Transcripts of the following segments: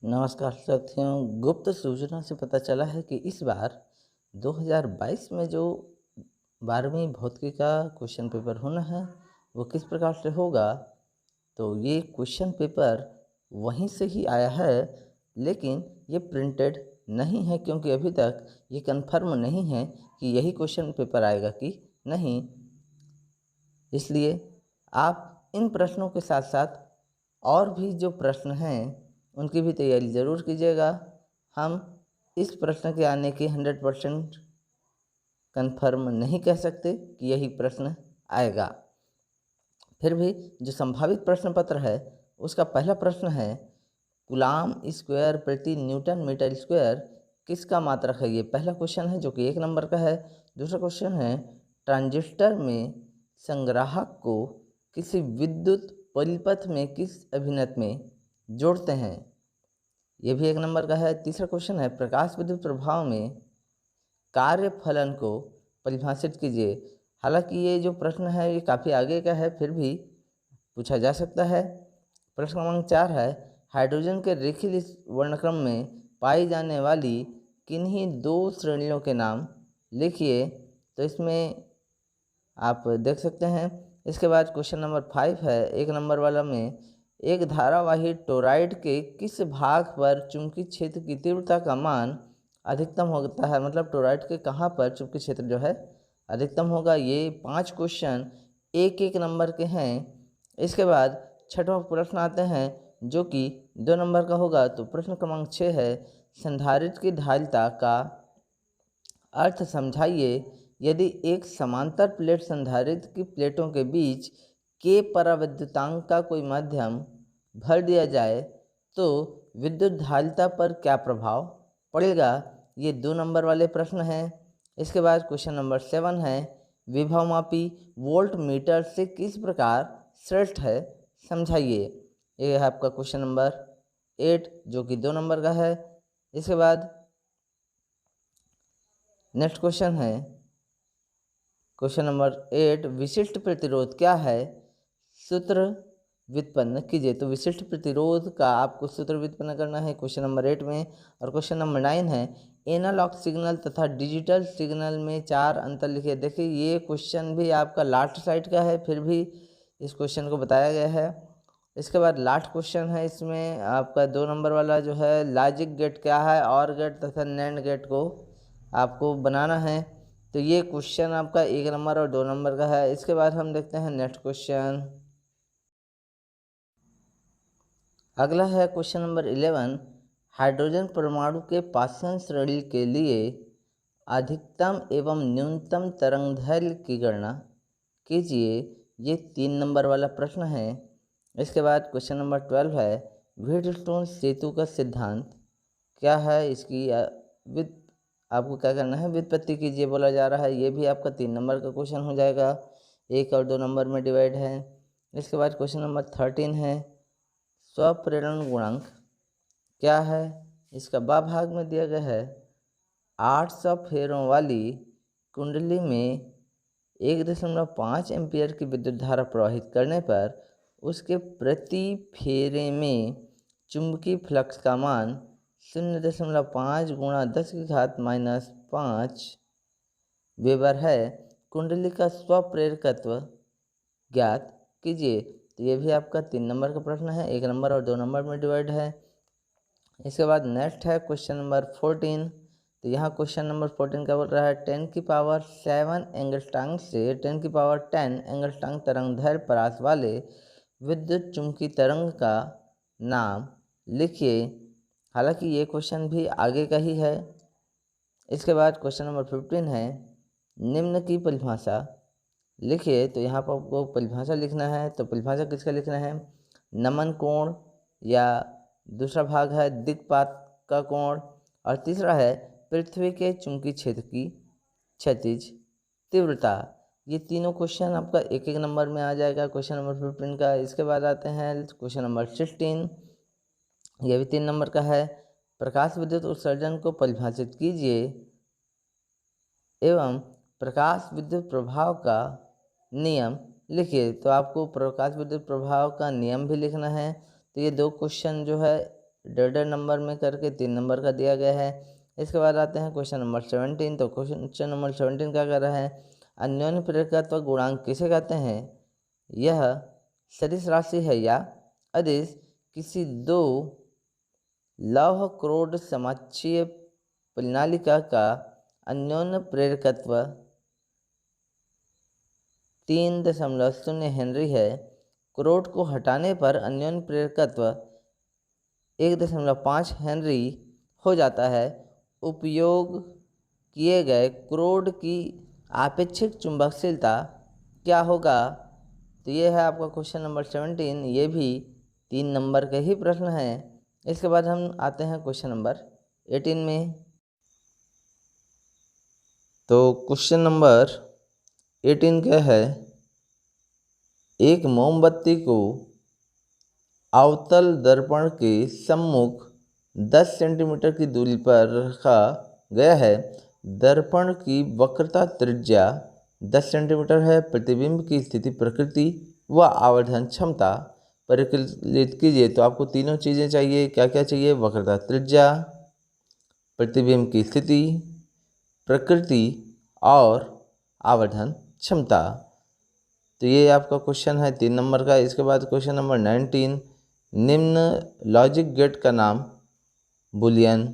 नमस्कार साथियों। गुप्त सूचना से पता चला है कि इस बार 2022 में जो 12वीं भौतिकी का क्वेश्चन पेपर होना है वो किस प्रकार से होगा। तो ये क्वेश्चन पेपर वहीं से ही आया है, लेकिन ये प्रिंटेड नहीं है क्योंकि अभी तक ये कंफर्म नहीं है कि यही क्वेश्चन पेपर आएगा कि नहीं। इसलिए आप इन प्रश्नों के साथ साथ और भी जो प्रश्न हैं उनकी भी तैयारी ज़रूर कीजिएगा। हम इस प्रश्न के आने की 100% कन्फर्म नहीं कह सकते कि यही प्रश्न आएगा। फिर भी जो संभावित प्रश्न पत्र है उसका पहला प्रश्न है कूलाम स्क्वायर प्रति न्यूटन मीटर स्क्वायर किसका मात्रक है। ये पहला क्वेश्चन है जो कि 1 नंबर का है। दूसरा क्वेश्चन है ट्रांजिस्टर में संग्राहक को किसी विद्युत परिपथ में किस अभिनत में जोड़ते हैं। ये भी 1 नंबर का है। तीसरा क्वेश्चन है प्रकाश विद्युत प्रभाव में कार्य फलन को परिभाषित कीजिए। हालांकि ये जो प्रश्न है ये काफ़ी आगे का है, फिर भी पूछा जा सकता है। प्रश्न क्रमांक 4 है हाइड्रोजन के रेखीय वर्णक्रम में पाई जाने वाली किन्हीं 2 श्रेणियों के नाम लिखिए। तो इसमें आप देख सकते हैं। इसके बाद क्वेश्चन नंबर 5 है 1 नंबर वाला में एक धारावाही टोरॉइड के किस भाग पर चुंबकीय क्षेत्र की तीव्रता का मान अधिकतम होता है। मतलब टोरॉइड के कहाँ पर चुंबकीय क्षेत्र जो है अधिकतम होगा। ये 5 क्वेश्चन 1-1 नंबर के हैं। इसके बाद छठवां प्रश्न आते हैं जो कि 2 नंबर का होगा। तो प्रश्न क्रमांक 6 है संधारित्र की धारिता का अर्थ समझाइए। यदि एक समांतर प्लेट संधारित्र की प्लेटों के बीच के पराविद्युतांक का कोई माध्यम भर दिया जाए तो विद्युत धारिता पर क्या प्रभाव पड़ेगा। ये 2 नंबर वाले प्रश्न हैं। इसके बाद क्वेश्चन नंबर 7 है विभवमापी वोल्ट मीटर से किस प्रकार श्रेष्ठ है समझाइए। ये है आपका क्वेश्चन नंबर 8 जो कि 2 नंबर का है। इसके बाद नेक्स्ट क्वेश्चन है क्वेश्चन नंबर 8 विशिष्ट प्रतिरोध क्या है सूत्र व्युत्पन्न कीजिए। तो विशिष्ट प्रतिरोध का आपको सूत्र व्युत्पन्न करना है क्वेश्चन नंबर 8 में। और क्वेश्चन नंबर 9 है एनालॉग सिग्नल तथा डिजिटल सिग्नल में 4 अंतर लिखिए। देखिए ये क्वेश्चन भी आपका लास्ट साइड का है, फिर भी इस क्वेश्चन को बताया गया है। इसके बाद लास्ट क्वेश्चन है इसमें आपका 2 नंबर वाला जो है लॉजिक गेट क्या है, और गेट तथा नैंड गेट को आपको बनाना है। तो ये क्वेश्चन आपका 1 नंबर और 2 नंबर का है। इसके बाद हम देखते हैं नेक्स्ट क्वेश्चन। अगला है क्वेश्चन नंबर 11 हाइड्रोजन परमाणु के पाषाण श्रेणी के लिए अधिकतम एवं न्यूनतम तरंगदैर्घ्य की गणना कीजिए। ये 3 नंबर वाला प्रश्न है। इसके बाद क्वेश्चन नंबर 12 है व्हीटस्टोन सेतु का सिद्धांत क्या है। इसकी आपको क्या करना है व्युत्पत्ति कीजिए बोला जा रहा है। ये भी आपका 3 नंबर का क्वेश्चन हो जाएगा, 1 और 2 नंबर में डिवाइड है। इसके बाद क्वेश्चन नंबर 13 है स्वप्रेरण गुणांक क्या है। इसका बा भाग में दिया गया है 800 फेरों वाली कुंडली में 1.5 एम्पियर की विद्युत धारा प्रवाहित करने पर उसके प्रति फेरे में चुंबकीय फ्लक्स का मान 0.5 गुणा 10⁻⁻5 वेबर है। कुंडली का स्वप्रेरकत्व ज्ञात कीजिए। तो ये भी आपका 3 नंबर का प्रश्न है, 1 नंबर और 2 नंबर में डिवाइड है। इसके बाद नेक्स्ट है क्वेश्चन नंबर 14। तो यहाँ क्वेश्चन नंबर 14 क्या बोल रहा है 10⁷ एंगस्ट्रॉम से 10⁻10 एंगस्ट्रॉम तरंगदैर्घ्य परास वाले विद्युत चुंबकीय तरंग का नाम लिखिए। हालांकि ये क्वेश्चन भी आगे का ही है। इसके बाद क्वेश्चन नंबर 15 है निम्न की परिभाषा लिखिए। तो यहाँ पर आपको परिभाषा लिखना है। तो परिभाषा किसका लिखना है नमन कोण, या दूसरा भाग है दिक्पात का कोण, और तीसरा है पृथ्वी के चुंबकीय क्षेत्र की क्षैतिज तीव्रता। ये तीनों क्वेश्चन आपका 1-1 नंबर में आ जाएगा क्वेश्चन नंबर 15 का। इसके बाद आते हैं क्वेश्चन नंबर 16। यह भी 3 नंबर का है प्रकाश विद्युत उत्सर्जन को परिभाषित कीजिए एवं प्रकाश विद्युत प्रभाव का नियम लिखिए। तो आपको प्रकाश विद्युत प्रभाव का नियम भी लिखना है। तो ये 2 क्वेश्चन जो है डेढ़ नंबर में करके 3 नंबर का दिया गया है। इसके बाद आते हैं क्वेश्चन नंबर 17। तो क्वेश्चन नंबर 17 क्या कर रहा है, अन्योन्य प्रेरकत्व गुणांक किसे कहते हैं? यह सदिश राशि है या अदिश किसी दो लौह क्रोड समाक्षीय प्रणालिका का अन्योन्य प्रेरकत्व 3.0 हेनरी है। क्रोड को हटाने पर अन्योन्य प्रेरकत्व 1.5 हेनरी हो जाता है। उपयोग किए गए क्रोड की आपेक्षिक चुंबकशीलता क्या होगा? तो ये है आपका क्वेश्चन नंबर 17। ये भी 3 नंबर के ही प्रश्न हैं। इसके बाद हम आते हैं क्वेश्चन नंबर 18 में। तो क्वेश्चन नंबर 18 क्या है, एक मोमबत्ती को अवतल दर्पण के सम्मुख 10 सेंटीमीटर की दूरी पर रखा गया है। दर्पण की वक्रता त्रिज्या 10 सेंटीमीटर है। प्रतिबिंब की स्थिति, प्रकृति व आवर्धन क्षमता परिकलित कीजिए। तो आपको तीनों चीज़ें चाहिए। क्या क्या चाहिए? वक्रता त्रिज्या, प्रतिबिंब की स्थिति, प्रकृति और आवर्धन क्षमता। तो ये आपका क्वेश्चन है 3 नंबर का। इसके बाद क्वेश्चन नंबर 19, निम्न लॉजिक गेट का नाम बुलियन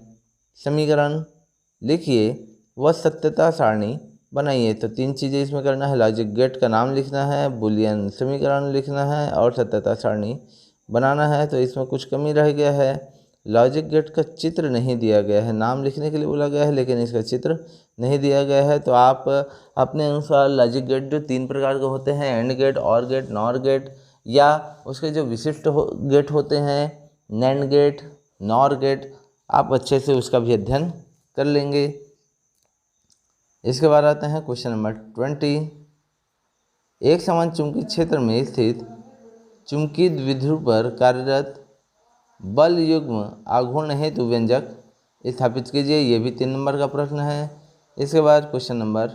समीकरण लिखिए व सत्यता सारणी बनाइए। तो 3 चीज़ें इसमें करना है, लॉजिक गेट का नाम लिखना है, बुलियन समीकरण लिखना है और सत्यता सारणी बनाना है। तो इसमें कुछ कमी रह गया है, लॉजिक गेट का चित्र नहीं दिया गया है। नाम लिखने के लिए बोला गया है लेकिन इसका चित्र नहीं दिया गया है। तो आप अपने अनुसार लॉजिक गेट जो 3 प्रकार के होते हैं, एंड गेट, और गेट, नॉर गेट, या उसके जो विशिष्ट गेट होते हैं, नैंड गेट, नॉर गेट, आप अच्छे से उसका भी अध्ययन कर लेंगे। इसके बाद आते हैं क्वेश्चन नंबर 20, एक समान चुंबकीय क्षेत्र में स्थित चुंबकीय द्विध्रुव पर कार्यरत बल युग्म आघूर्ण हेतु व्यंजक स्थापित कीजिए। ये भी 3 नंबर का प्रश्न है। इसके बाद क्वेश्चन नंबर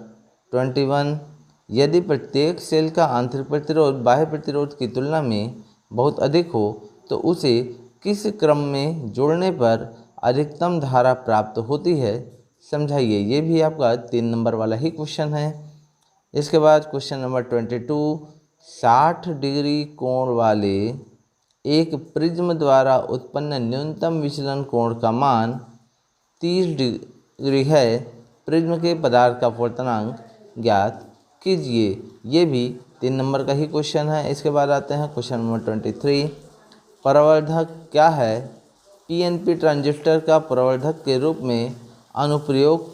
21, यदि प्रत्येक सेल का आंतरिक प्रतिरोध बाह्य प्रतिरोध की तुलना में बहुत अधिक हो तो उसे किस क्रम में जोड़ने पर अधिकतम धारा प्राप्त होती है, समझाइए। ये भी आपका 3 नंबर वाला ही क्वेश्चन है। इसके बाद क्वेश्चन नंबर 22, 60 डिग्री कोण वाले एक प्रिज्म द्वारा उत्पन्न न्यूनतम विचलन कोण का मान 30 डिग्री है। प्रिज्म के पदार्थ का अपवर्तनांक ज्ञात कीजिए। ये भी 3 नंबर का ही क्वेश्चन है। इसके बाद आते हैं क्वेश्चन नंबर 23, प्रवर्धक क्या है? पीएनपी ट्रांजिस्टर का प्रवर्धक के रूप में अनुप्रयोग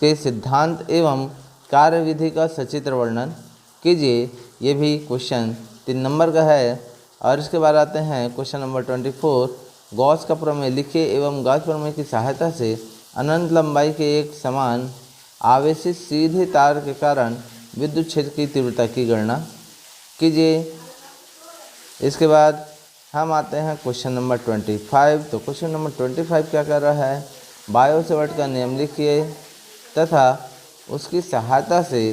के सिद्धांत एवं कार्यविधि का सचित्र वर्णन कीजिए। ये भी क्वेश्चन 3 नंबर का है। और इसके बाद आते हैं क्वेश्चन नंबर 24, गॉस का प्रमेय लिखिए एवं गॉस प्रमेय की सहायता से अनंत लंबाई के एक समान आवेशित सीधे तार के कारण विद्युत क्षेत्र की तीव्रता की गणना कीजिए। इसके बाद हम आते हैं क्वेश्चन नंबर 25। तो क्वेश्चन नंबर 25 क्या कर रहा है, बायो सेवर्ट का नियम लिखिए तथा उसकी सहायता से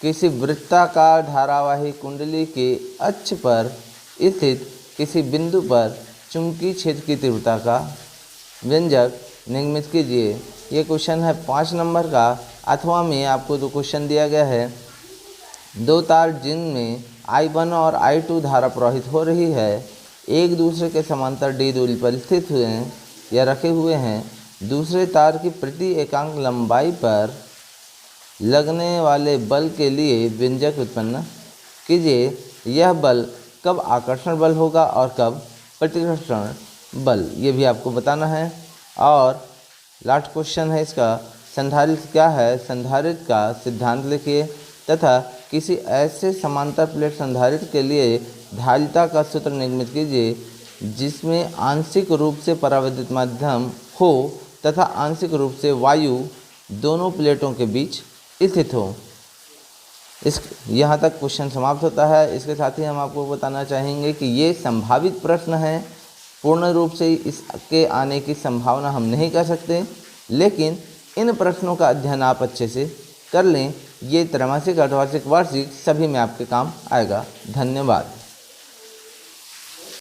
किसी वृत्ताकार धारावाही कुंडली के अक्ष पर स्थित किसी बिंदु पर चुंबकीय क्षेत्र की तीव्रता का व्यंजक निर्मित कीजिए। ये क्वेश्चन है 5 नंबर का। अथवा में आपको जो क्वेश्चन दिया गया है, 2 तार जिनमें I1 और I2 धारा प्रवाहित हो रही है एक दूसरे के समांतर d दूरी पर स्थित हुए हैं या रखे हुए हैं। दूसरे तार की प्रति एकांक लंबाई पर लगने वाले बल के लिए व्यंजक उत्पन्न कीजिए। यह बल कब आकर्षण बल होगा और कब प्रतिकर्षण बल, ये भी आपको बताना है। और लास्ट क्वेश्चन है इसका, संधारित्र क्या है? संधारित्र का सिद्धांत लिखिए तथा किसी ऐसे समांतर प्लेट संधारित्र के लिए धारिता का सूत्र निर्मित कीजिए जिसमें आंशिक रूप से परावर्तित माध्यम हो तथा आंशिक रूप से वायु दोनों प्लेटों के बीच स्थित हो। इस यहाँ तक क्वेश्चन समाप्त होता है। इसके साथ ही हम आपको बताना चाहेंगे कि ये संभावित प्रश्न हैं, पूर्ण रूप से इसके आने की संभावना हम नहीं कर सकते, लेकिन इन प्रश्नों का अध्ययन आप अच्छे से कर लें। ये त्रैमासिक, अर्धवार्षिक, वार्षिक सभी में आपके काम आएगा। धन्यवाद।